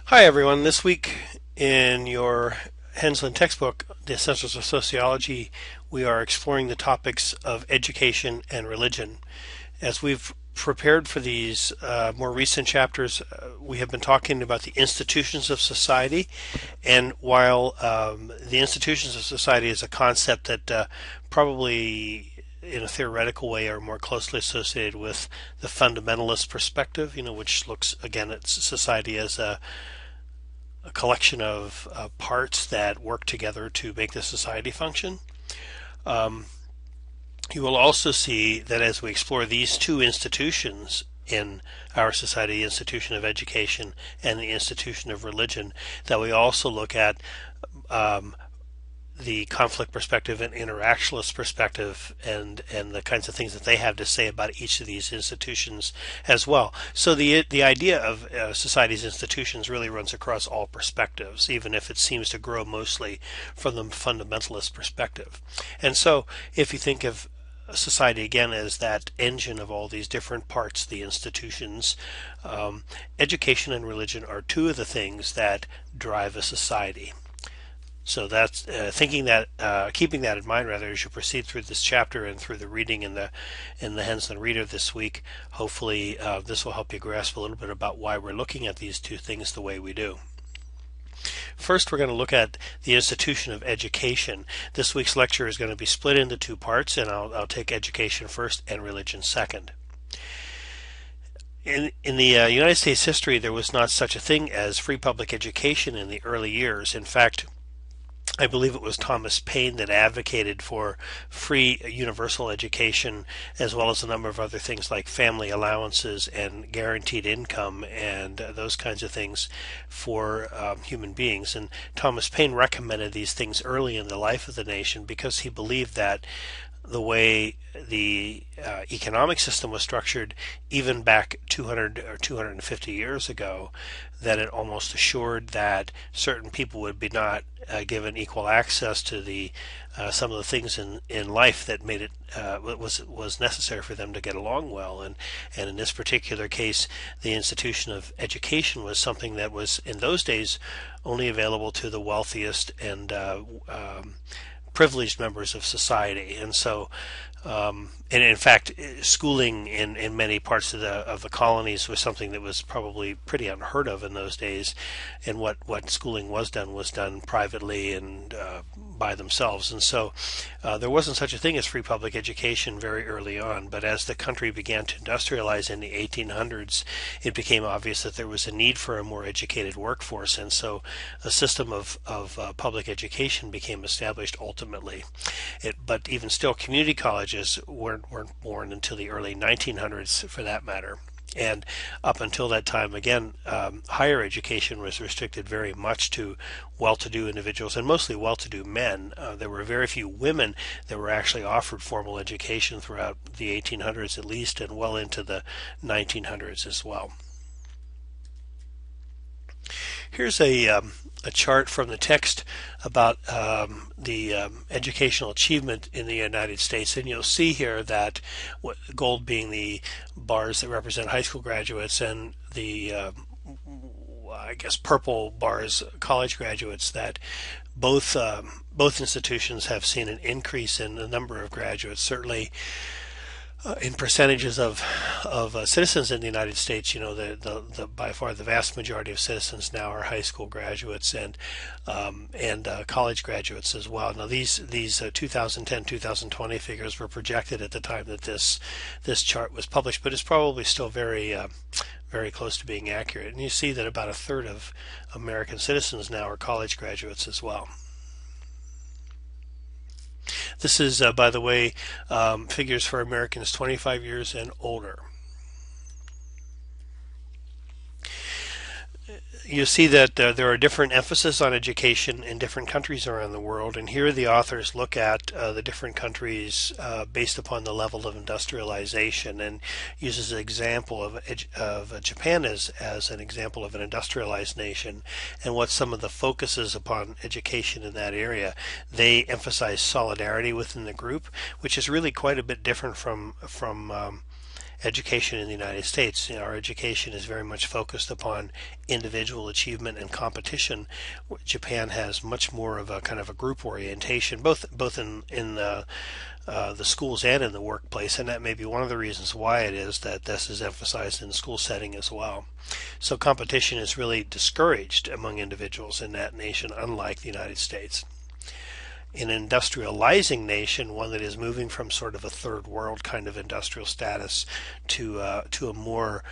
Hi everyone. This week in your Henslin textbook, The Essentials of Sociology, we are exploring the topics of education and religion. As we've prepared for these more recent chapters, we have been talking about the institutions of society. And while the institutions of society is a concept that probably in a theoretical way are more closely associated with the fundamentalist perspective, which looks again at society as a collection of parts that work together to make the society function. Um, you will also see that as we explore these two institutions in our society, the institution of education and the institution of religion, that we also look at um, the conflict perspective and interactionist perspective and the kinds of things that they have to say about each of these institutions as well. So the idea of society's institutions really runs across all perspectives, even if it seems to grow mostly from the fundamentalist perspective. And so if you think of society again as that engine of all these different parts, the institutions, education and religion are two of the things that drive a society. So that's keeping that in mind rather as you proceed through this chapter and through the reading in the Henslin Reader this week. Hopefully, this will help you grasp a little bit about why we're looking at these two things the way we do. First, we're going to look at the institution of education. This week's lecture is going to be split into two parts, and I'll take education first and religion second. In the United States history, there was not such a thing as free public education in the early years. In fact, I believe it was Thomas Paine that advocated for free universal education, as well as a number of other things like family allowances and guaranteed income and those kinds of things for human beings. And Thomas Paine recommended these things early in the life of the nation because he believed that the way the economic system was structured, even back 200 or 250 years ago, that it almost assured that certain people would be not given equal access to the some of the things in life that made it was necessary for them to get along well. And in this particular case, the institution of education was something that was in those days only available to the wealthiest and privileged members of society. And so and in fact, schooling in many parts of the colonies was something that was probably pretty unheard of in those days. And what schooling was done privately and by themselves. And so there wasn't such a thing as free public education very early on. But as the country began to industrialize in the 1800s, it became obvious that there was a need for a more educated workforce. And so a system of public education became established ultimately. But even still, community colleges weren't born until the early 1900s, for that matter. And up until that time, again, higher education was restricted very much to well-to-do individuals and mostly well-to-do men. There were very few women that were actually offered formal education throughout the 1800s at least, and well into the 1900s as well. Here's a chart from the text about the educational achievement in the United States, and you'll see here that gold being the bars that represent high school graduates and the I guess purple bars college graduates, that both institutions have seen an increase in the number of graduates. Certainly in percentages of citizens in the United States, the by far the vast majority of citizens now are high school graduates and college graduates as well. Now these 2010-2020 figures were projected at the time that this chart was published, but it's probably still very very close to being accurate. And you see that about a third of American citizens now are college graduates as well. This is, by the way, figures for Americans 25 years and older. You see that there are different emphasis on education in different countries around the world, and here the authors look at the different countries based upon the level of industrialization, and uses an example of Japan as an example of an industrialized nation, and what some of the focuses upon education in that area. They emphasize solidarity within the group, which is really quite a bit different from education in the United States. Our education is very much focused upon individual achievement and competition. Japan has much more of a kind of a group orientation, both in the schools and in the workplace, and that may be one of the reasons why it is that this is emphasized in the school setting as well. So competition is really discouraged among individuals in that nation, unlike the United States. In an industrializing nation, one that is moving from sort of a third world kind of industrial status to a more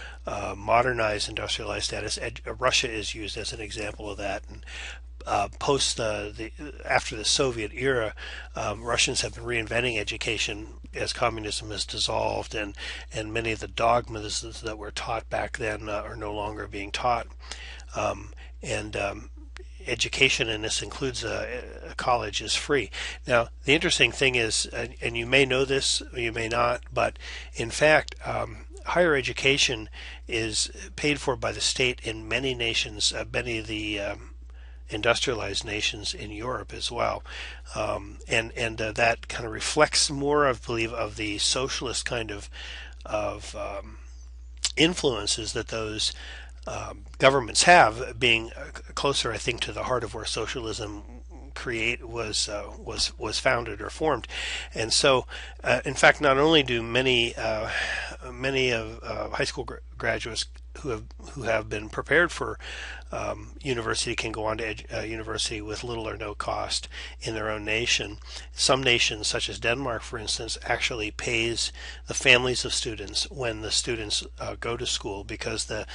modernized industrialized status, Russia is used as an example of that. And after the Soviet era, Russians have been reinventing education as communism has dissolved, and many of the dogmas that were taught back then are no longer being taught. And education, and this includes a college, is free. Now, the interesting thing is, and you may know this, or you may not, but in fact, higher education is paid for by the state in many nations, many of the industrialized nations in Europe as well, and that kind of reflects more, I believe, of the socialist kind of influences that those governments have, being closer, I think, to the heart of where socialism was founded or formed. And so, in fact, not only do many of high school graduates who have been prepared for university can go on to university with little or no cost in their own nation. Some nations, such as Denmark, for instance, actually pays the families of students when the students go to school, because the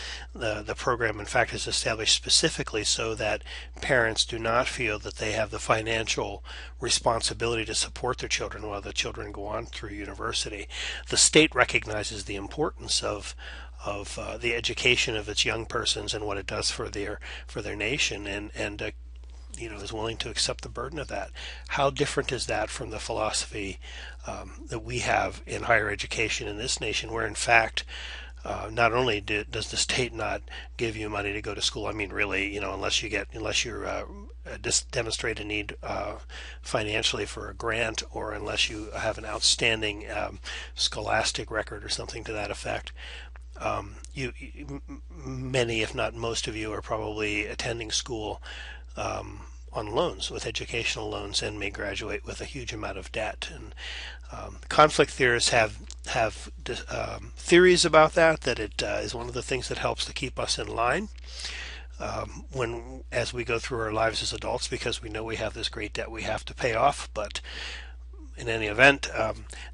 program, in fact, is established specifically so that parents do not feel that they have the financial responsibility to support their children while the children go on through university. The state recognizes the importance of the education of its young persons and what it does for their nation, and is willing to accept the burden of that. How different is that from the philosophy that we have in higher education in this nation, where in fact not only does the state not give you money to go to school, I mean, really, unless you demonstrate a need financially for a grant, or unless you have an outstanding scholastic record or something to that effect. Many, if not most of you, are probably attending school on loans, with educational loans, and may graduate with a huge amount of debt. And conflict theorists have theories about that it is one of the things that helps to keep us in line as we go through our lives as adults, because we know we have this great debt we have to pay off. But in any event,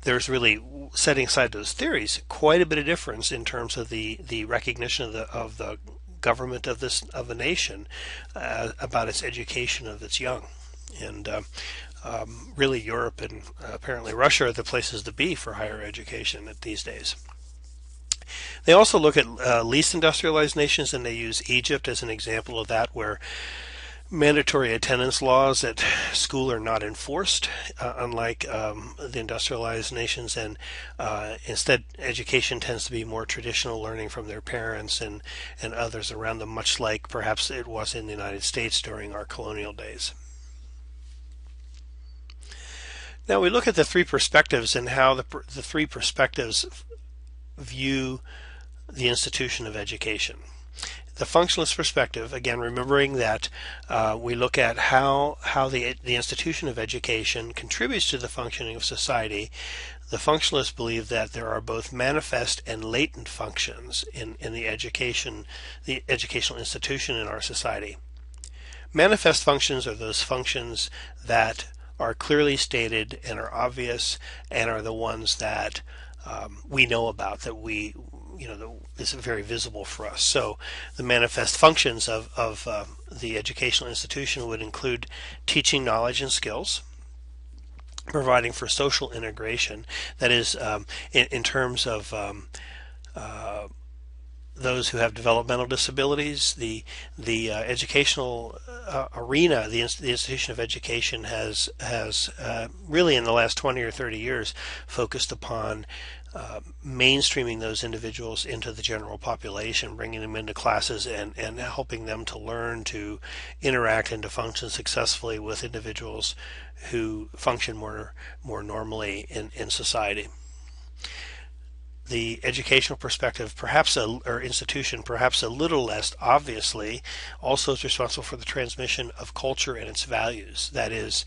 there's really, setting aside those theories, quite a bit of difference in terms of the recognition of the government of the nation about its education of its young. And really, Europe and apparently Russia are the places to be for higher education these days. They also look at least industrialized nations, and they use Egypt as an example of that, where mandatory attendance laws at school are not enforced, unlike the industrialized nations, and instead education tends to be more traditional, learning from their parents and others around them, much like perhaps it was in the United States during our colonial days. Now we look at the three perspectives and how the three perspectives view the institution of education. The functionalist perspective, again, remembering that we look at how the institution of education contributes to the functioning of society. The functionalists believe that there are both manifest and latent functions in the educational institution in our society. Manifest functions are those functions that are clearly stated and are obvious, and are the ones that we know about, that is very visible for us. So the manifest functions of the educational institution would include teaching knowledge and skills, providing for social integration, that is, in terms of those who have developmental disabilities. The educational arena, the institution of education has really in the last 20 or 30 years focused upon mainstreaming those individuals into the general population, bringing them into classes and helping them to learn to interact and to function successfully with individuals who function more normally in society. the educational perspective, or institution, perhaps a little less obviously, also is responsible for the transmission of culture and its values. That is,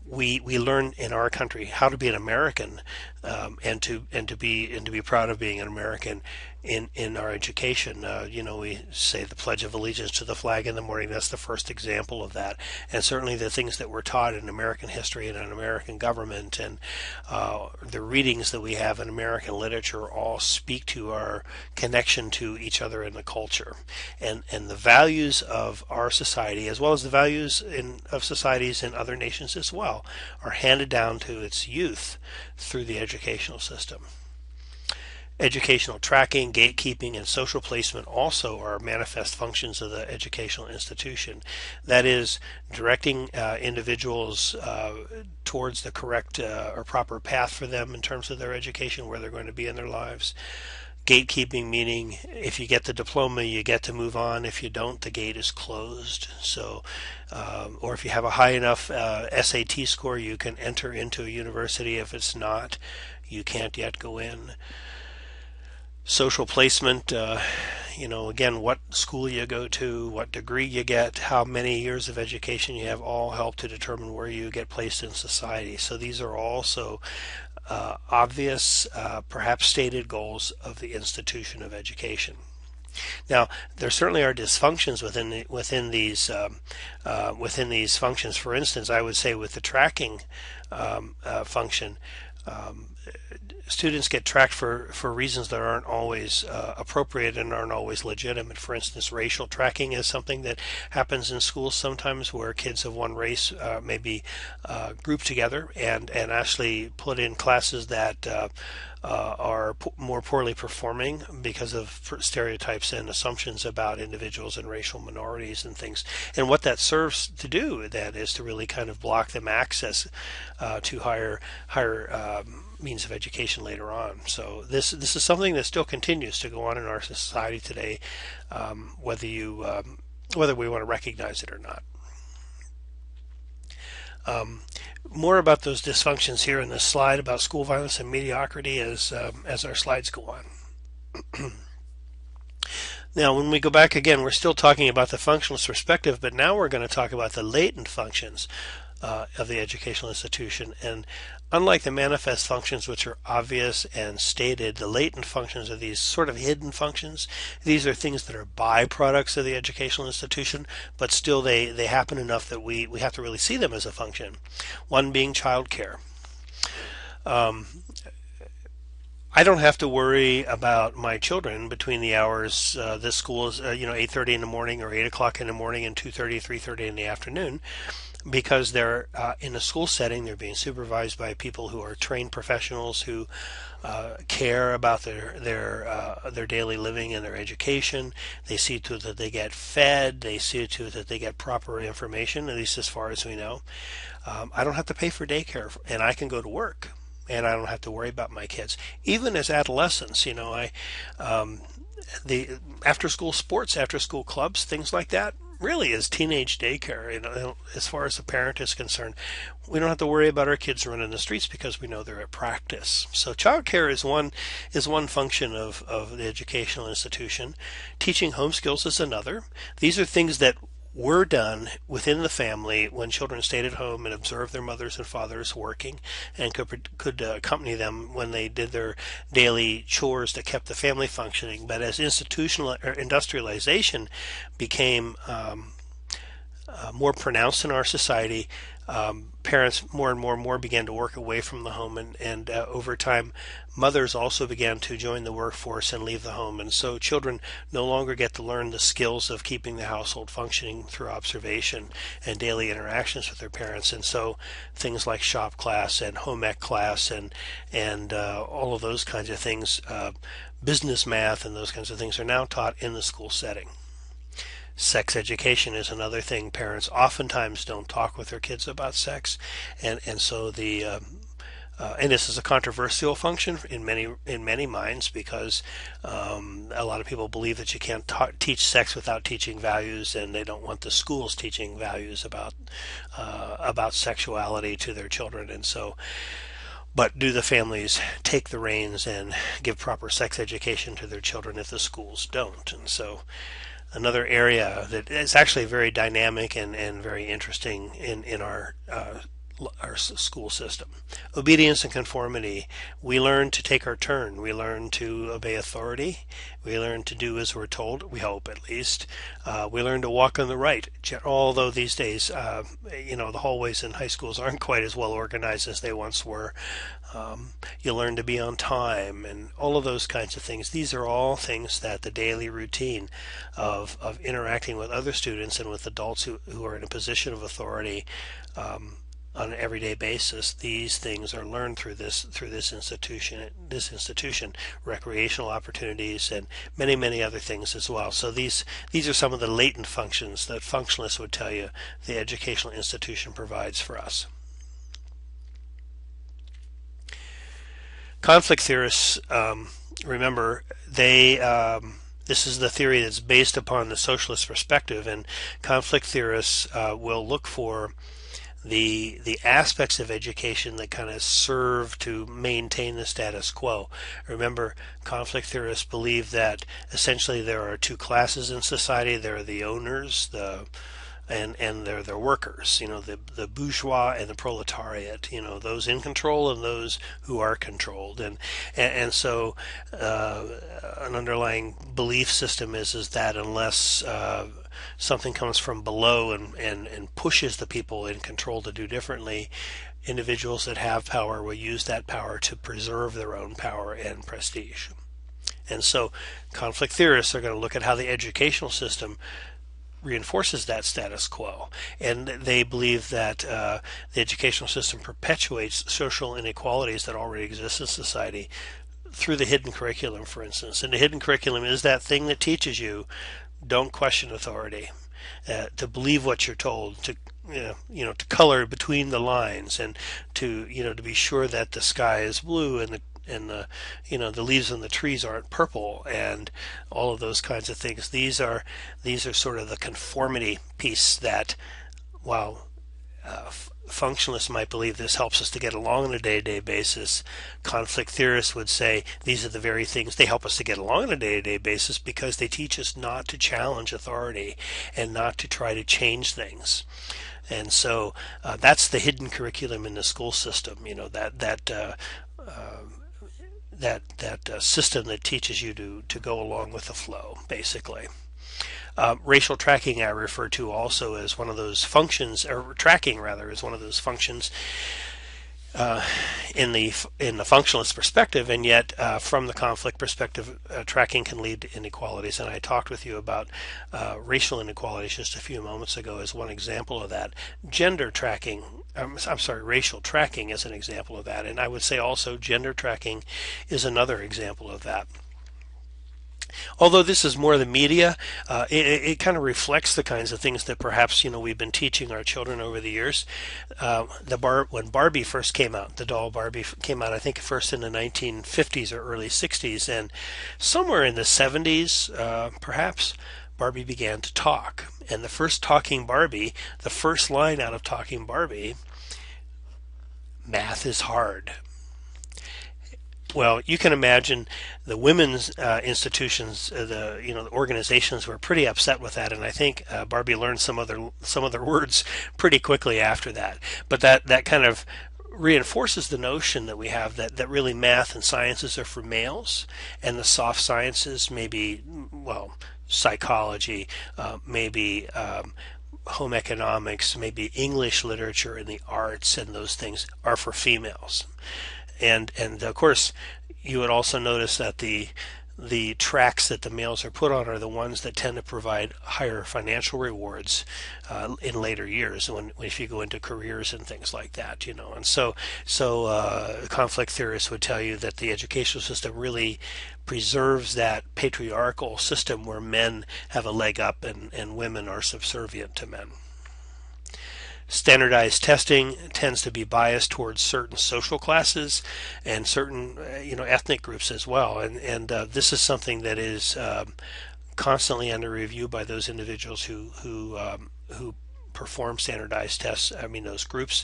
we learn in our country how to be an American, and to be proud of being an American in our education. We say the Pledge of Allegiance to the flag in the morning. That's the first example of that. And certainly the things that we're taught in American history and in American government, and the readings that we have in American literature all speak to our connection to each other in the culture. And the values of our society, as well as the values of societies in other nations as well, are handed down to its youth through the educational system. Educational tracking, gatekeeping, and social placement also are manifest functions of the educational institution. That is, directing individuals towards the correct or proper path for them in terms of their education, where they're going to be in their lives. Gatekeeping meaning if you get the diploma, you get to move on. If you don't, the gate is closed. So, or if you have a high enough SAT score, you can enter into a university. If it's not, you can't yet go in. Social placement, again, what school you go to, what degree you get, how many years of education you have, all help to determine where you get placed in society. So these are also obvious, perhaps stated goals of the institution of education. Now, there certainly are dysfunctions within these functions. For instance, I would say with the tracking function, students get tracked for reasons that aren't always appropriate and aren't always legitimate. For instance, racial tracking is something that happens in schools sometimes, where kids of one race may be grouped together and actually put in classes that are more poorly performing because of stereotypes and assumptions about individuals and racial minorities and things. And what that serves to do then is to really kind of block them access to higher means of education later on. So this is something that still continues to go on in our society today, whether we want to recognize it or not. More about those dysfunctions here in this slide about school violence and mediocrity as our slides go on. Now, when we go back again, we're still talking about the functionalist perspective, but now we're going to talk about the latent functions of the educational institution. And unlike the manifest functions, which are obvious and stated, the latent functions are these sort of hidden functions. These are things that are byproducts of the educational institution, but still they happen enough that we have to really see them as a function. One being child care. I don't have to worry about my children between the hours. This school is 8:30 in the morning or 8 o'clock in the morning and 2:30, 3:30 in the afternoon, because they're in a school setting. They're being supervised by people who are trained professionals who care about their daily living and their education. They see to it that they get fed. They see to it that they get proper information, at least as far as we know. I don't have to pay for daycare, and I can go to work, and I don't have to worry about my kids. Even as adolescents, the after-school sports, after-school clubs, things like that, really is teenage daycare. As far as the parent is concerned, we don't have to worry about our kids running the streets because we know they're at practice. So child care is one function of the educational institution. Teaching home skills is another. These are things that were done within the family when children stayed at home and observed their mothers and fathers working, and could accompany them when they did their daily chores that kept the family functioning. But as institutional or industrialization became more pronounced in our society, parents more and more began to work away from the home, and over time mothers also began to join the workforce and leave the home, and so children no longer get to learn the skills of keeping the household functioning through observation and daily interactions with their parents. And so things like shop class and home ec class and all of those kinds of things, business math and those kinds of things, are now taught in the school setting. Sex education is another thing. Parents oftentimes don't talk with their kids about sex, and so and this is a controversial function in many minds, because a lot of people believe that you can't teach sex without teaching values, and they don't want the schools teaching values about sexuality to their children. And so But do the families take the reins and give proper sex education to their children if the schools don't? And so another area that is actually very dynamic and very interesting in our school system. Obedience and conformity. We learn to take our turn. We learn to obey authority. We learn to do as we're told, we hope at least. We learn to walk on the right. Although these days, the hallways in high schools aren't quite as well organized as they once were. You learn to be on time and all of those kinds of things. These are all things that the daily routine of interacting with other students and with adults who are in a position of authority on an everyday basis, these things are learned through this institution, recreational opportunities, and many other things as well. So these are some of the latent functions that functionalists would tell you the educational institution provides for us. Conflict theorists, remember, this is the theory that's based upon the socialist perspective, and conflict theorists will look for the aspects of education that kind of serve to maintain the status quo. Remember, conflict theorists believe that essentially there are two classes in society. There are the owners, and they're the workers, the bourgeois and the proletariat, those in control and those who are controlled. And so an underlying belief system is that unless something comes from below and pushes the people in control to do differently, individuals that have power will use that power to preserve their own power and prestige. And so conflict theorists are going to look at how the educational system reinforces that status quo, and they believe that the educational system perpetuates social inequalities that already exist in society through the hidden curriculum, for instance. And the hidden curriculum is that thing that teaches you don't question authority, to believe what you're told, to to color between the lines, and to be sure that the sky is blue and the leaves on the trees aren't purple, and all of those kinds of things. These are sort of the conformity piece that, while functionalists might believe this helps us to get along on a day-to-day basis, conflict theorists would say these are the very things they help us to get along on a day-to-day basis because they teach us not to challenge authority and not to try to change things. And so that's the hidden curriculum in the school system. That system that teaches you to go along with the flow, basically. Racial tracking I refer to also as one of those functions, or tracking rather, is one of those functions in the functionalist perspective, and yet from the conflict perspective, tracking can lead to inequalities. And I talked with you about racial inequalities just a few moments ago as one example of that. Gender tracking, racial tracking is an example of that, and I would say also gender tracking is another example of that. Although this is more the media, it kind of reflects the kinds of things that perhaps we've been teaching our children over the years. When Barbie first came out, the doll Barbie came out, I think first in the 1950s or early 60s, and somewhere in the 70s, perhaps, Barbie began to talk. And the first talking Barbie, the first line out of Talking Barbie, "Math is hard." Well, you can imagine the women's institutions, the organizations were pretty upset with that, and I think Barbie learned some other words pretty quickly after that. But that kind of reinforces the notion that we have that really math and sciences are for males, and the soft sciences, maybe psychology, maybe home economics, maybe English literature and the arts and those things are for females. And of course, you would also notice that the tracks that the males are put on are the ones that tend to provide higher financial rewards in later years if you go into careers and things like that, And so conflict theorists would tell you that the educational system really preserves that patriarchal system where men have a leg up and women are subservient to men. Standardized testing tends to be biased towards certain social classes and certain ethnic groups as well, and this is something that is constantly under review by those individuals who perform standardized tests, those groups,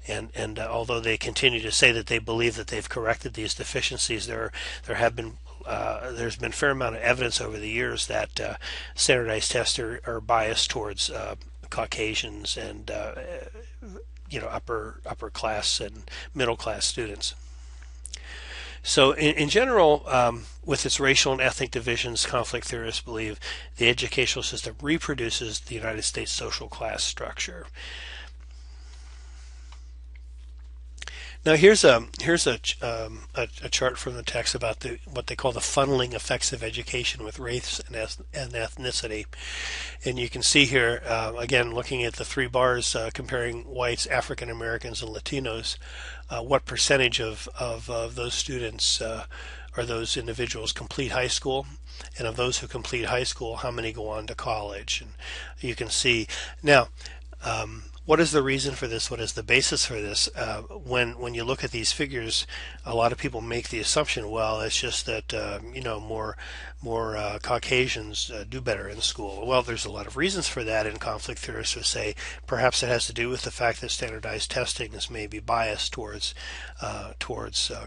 and although they continue to say that they believe that they've corrected these deficiencies, there's been a fair amount of evidence over the years that standardized tests are biased towards Caucasians and upper class and middle class students. So in general, with its racial and ethnic divisions, conflict theorists believe the educational system reproduces the United States social class structure. Now here's a chart from the text about what they call the funneling effects of education with race and ethnicity, and you can see here again, looking at the three bars comparing whites, African Americans, and Latinos, what percentage of those students or those individuals complete high school, and of those who complete high school, how many go on to college. And you can see now. What is the reason for this? What is the basis for this? When you look at these figures, a lot of people make the assumption, well, it's just that more Caucasians do better in school. Well, there's a lot of reasons for that, and conflict theorists would say perhaps it has to do with the fact that standardized testing is maybe biased towards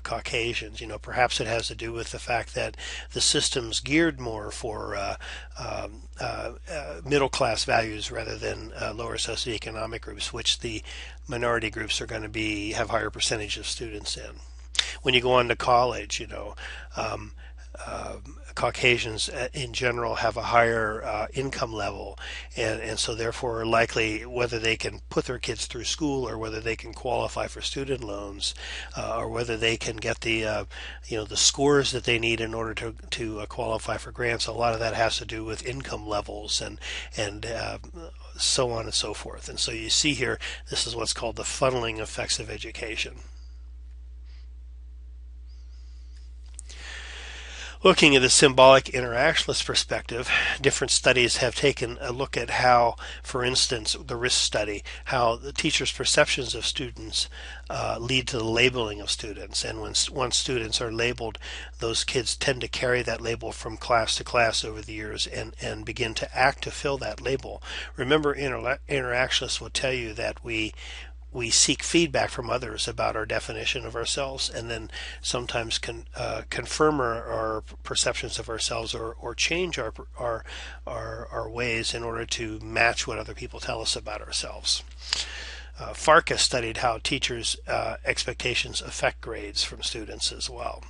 Caucasians. Perhaps it has to do with the fact that the system's geared more for middle class values rather than lower socioeconomic groups, which the minority groups are going to have higher percentage of students in. When you go on to college, Caucasians in general have a higher income level, and so therefore are likely, whether they can put their kids through school or whether they can qualify for student loans, or whether they can get the scores that they need in order to qualify for grants. A lot of that has to do with income levels and so on and so forth. And so you see here, this is what's called the funneling effects of education. Looking at the symbolic interactionist perspective, different studies have taken a look at how, for instance, the risk study, how the teacher's perceptions of students lead to the labeling of students. And once students are labeled, those kids tend to carry that label from class to class over the years and begin to act to fill that label. Remember, interactionists will tell you that we seek feedback from others about our definition of ourselves, and then sometimes confirm our perceptions of ourselves or change our ways in order to match what other people tell us about ourselves. Farkas studied how teachers' expectations affect grades from students as well.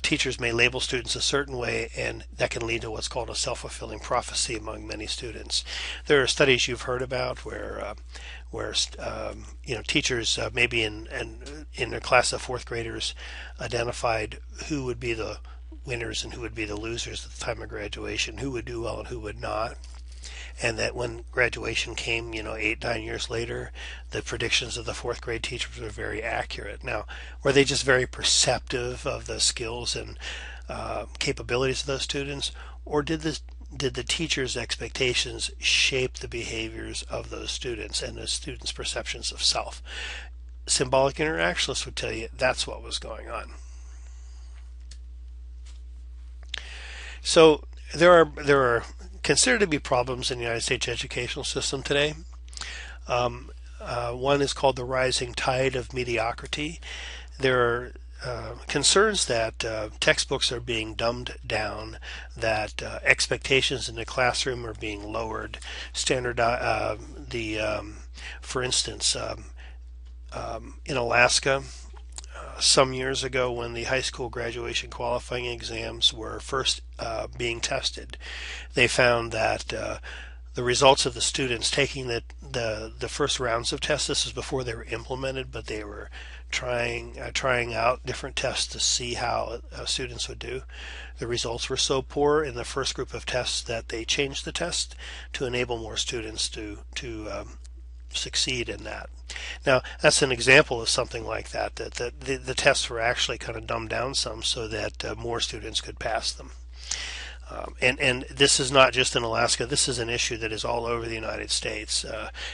Teachers may label students a certain way, and that can lead to what's called a self-fulfilling prophecy among many students. There are studies you've heard about where teachers maybe in a class of fourth graders identified who would be the winners and who would be the losers at the time of graduation, who would do well and who would not. And that when graduation came, 8-9 years later, the predictions of the fourth grade teachers were very accurate. Now, were they just very perceptive of the skills and capabilities of those students, or did the teacher's expectations shape the behaviors of those students and the students' perceptions of self? Symbolic interactionists would tell you that's what was going on. So there are considered to be problems in the United States educational system today. One is called the rising tide of mediocrity. There are concerns that textbooks are being dumbed down, that expectations in the classroom are being lowered. For instance, in Alaska, some years ago, when the high school graduation qualifying exams were first being tested, they found that the results of the students taking the first rounds of tests, this was before they were implemented, but they were trying out different tests to see how students would do. The results were so poor in the first group of tests that they changed the test to enable more students to succeed in that. Now, that's an example of something like that the tests were actually kind of dumbed down some so that more students could pass them. And this is not just in Alaska. This is an issue that is all over the United States.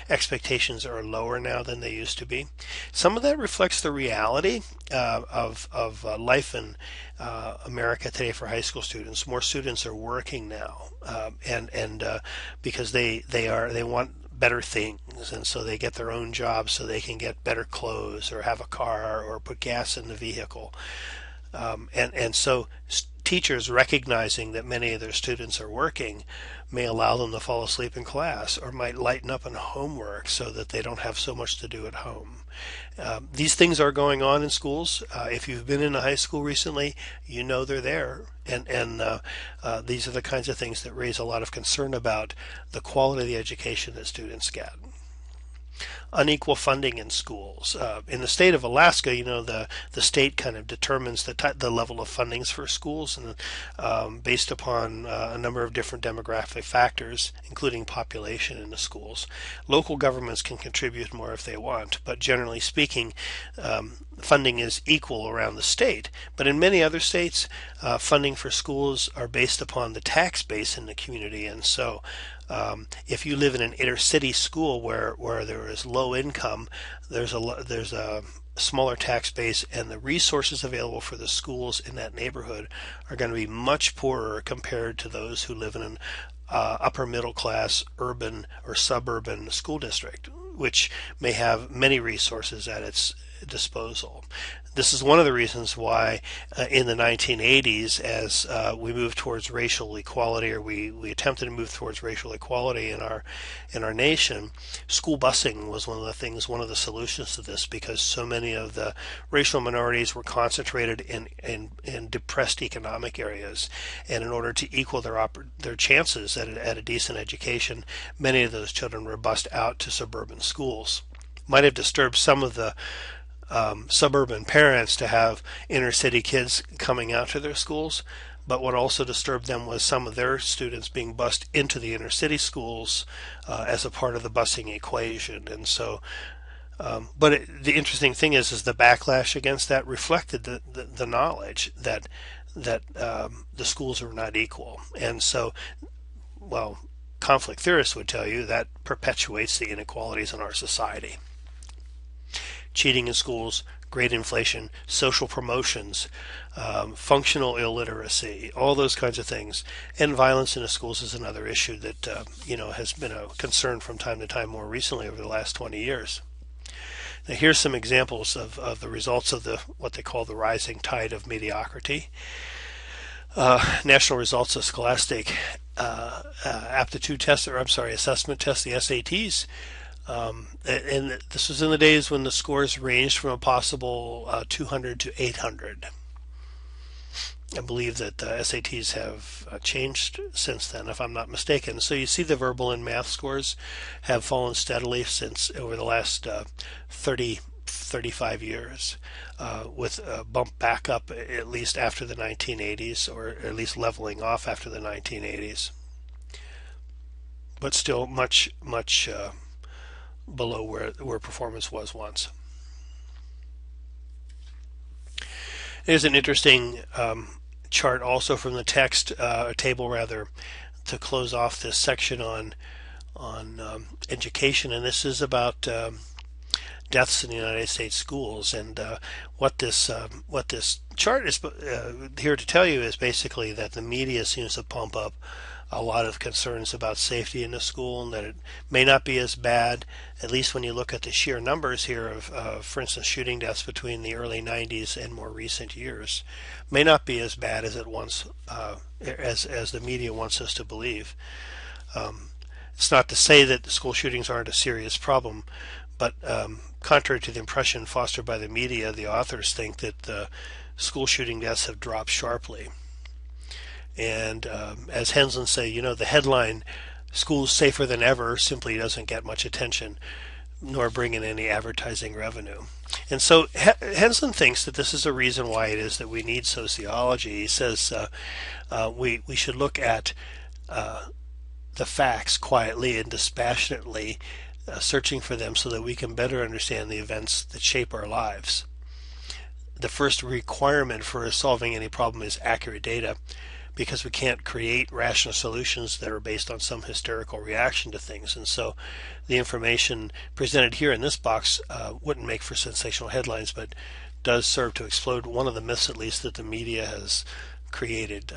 Expectations are lower now than they used to be. Some of that reflects the reality of life in America today for high school students. More students are working now, and because they want better things. things, and so they get their own jobs so they can get better clothes or have a car or put gas in the vehicle. And so teachers, recognizing that many of their students are working, may allow them to fall asleep in class, or might lighten up on homework so that they don't have so much to do at home. These things are going on in schools. If you've been in a high school recently, you know they're there. And these are the kinds of things that raise a lot of concern about the quality of the education that students get. Unequal funding in schools. In the state of Alaska, the state kind of determines the level of fundings for schools, and based upon a number of different demographic factors, including population in the schools. Local governments can contribute more if they want, but generally speaking, funding is equal around the state. But in many other states, funding for schools are based upon the tax base in the community, and so if you live in an inner city school where there is low income, there's a smaller tax base, and the resources available for the schools in that neighborhood are going to be much poorer compared to those who live in an upper middle class urban or suburban school district, which may have many resources at its disposal. This is one of the reasons why in the 1980s, as we moved towards racial equality, or we attempted to move towards racial equality in our nation, school busing was one of the solutions to this, because so many of the racial minorities were concentrated in depressed economic areas, and in order to equal their chances at a decent education, many of those children were bused out to suburban schools. Might have disturbed some of the suburban parents to have inner city kids coming out to their schools, but what also disturbed them was some of their students being bused into the inner city schools as a part of the busing equation. And so, the interesting thing is the backlash against that reflected the knowledge that the schools are not equal. And so, conflict theorists would tell you that perpetuates the inequalities in our society. Cheating in schools, grade inflation, social promotions, functional illiteracy, all those kinds of things. And violence in the schools is another issue that has been a concern from time to time more recently over the last 20 years. Now here's some examples of the results of what they call the rising tide of mediocrity. National results of scholastic aptitude tests, assessment tests, the SATs. And this was in the days when the scores ranged from a possible 200 to 800. I believe that the SATs have changed since then, if I'm not mistaken. So you see the verbal and math scores have fallen steadily since over the last 35 years, with a bump back up at least after the 1980s, or at least leveling off after the 1980s. But still much below where performance was once. There's an interesting chart also from the text, a table rather, to close off this section on education, and this is about deaths in the United States schools. And what this chart is here to tell you is basically that the media seems to pump up a lot of concerns about safety in the school, and that it may not be as bad, at least when you look at the sheer numbers here of for instance, shooting deaths between the early 90s and more recent years, may not be as bad as it once, as the media wants us to believe. It's not to say that school shootings aren't a serious problem, but contrary to the impression fostered by the media, the authors think that the school shooting deaths have dropped sharply. And as Henslin say, the headline, "Schools Safer Than Ever," simply doesn't get much attention, nor bring in any advertising revenue. And so Henslin thinks that this is a reason why it is that we need sociology. He says we should look at the facts quietly and dispassionately, searching for them so that we can better understand the events that shape our lives. The first requirement for solving any problem is accurate data, because we can't create rational solutions that are based on some hysterical reaction to things. And so the information presented here in this box wouldn't make for sensational headlines, but does serve to explode one of the myths, at least, that the media has created.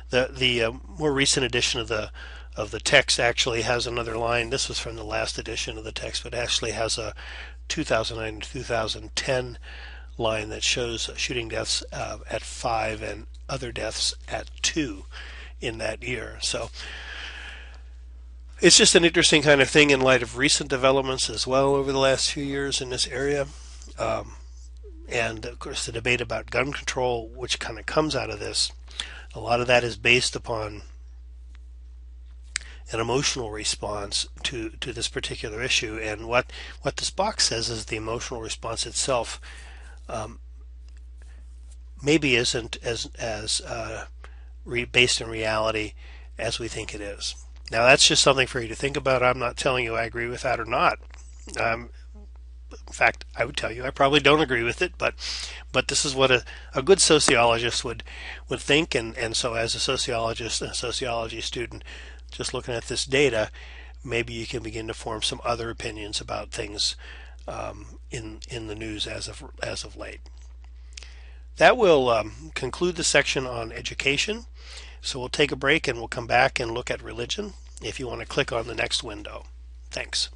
The more recent edition of the of the text actually has another line. This was from the last edition of the text, but actually has a 2009 to 2010 line that shows shooting deaths at 5 and other deaths at 2 in that year. So it's just an interesting kind of thing in light of recent developments as well over the last few years in this area. And of course the debate about gun control, which kind of comes out of this, a lot of that is based upon an emotional response to this particular issue. And what this box says is the emotional response itself maybe isn't as based in reality as we think it is. Now that's just something for you to think about. I'm not telling you I agree with that or not. In fact, I would tell you I probably don't agree with it, but this is what a good sociologist would think, and so as a sociologist and a sociology student, just looking at this data, maybe you can begin to form some other opinions about things in the news as of late. That will conclude the section on education. So we'll take a break and we'll come back and look at religion if you want to click on the next window. Thanks.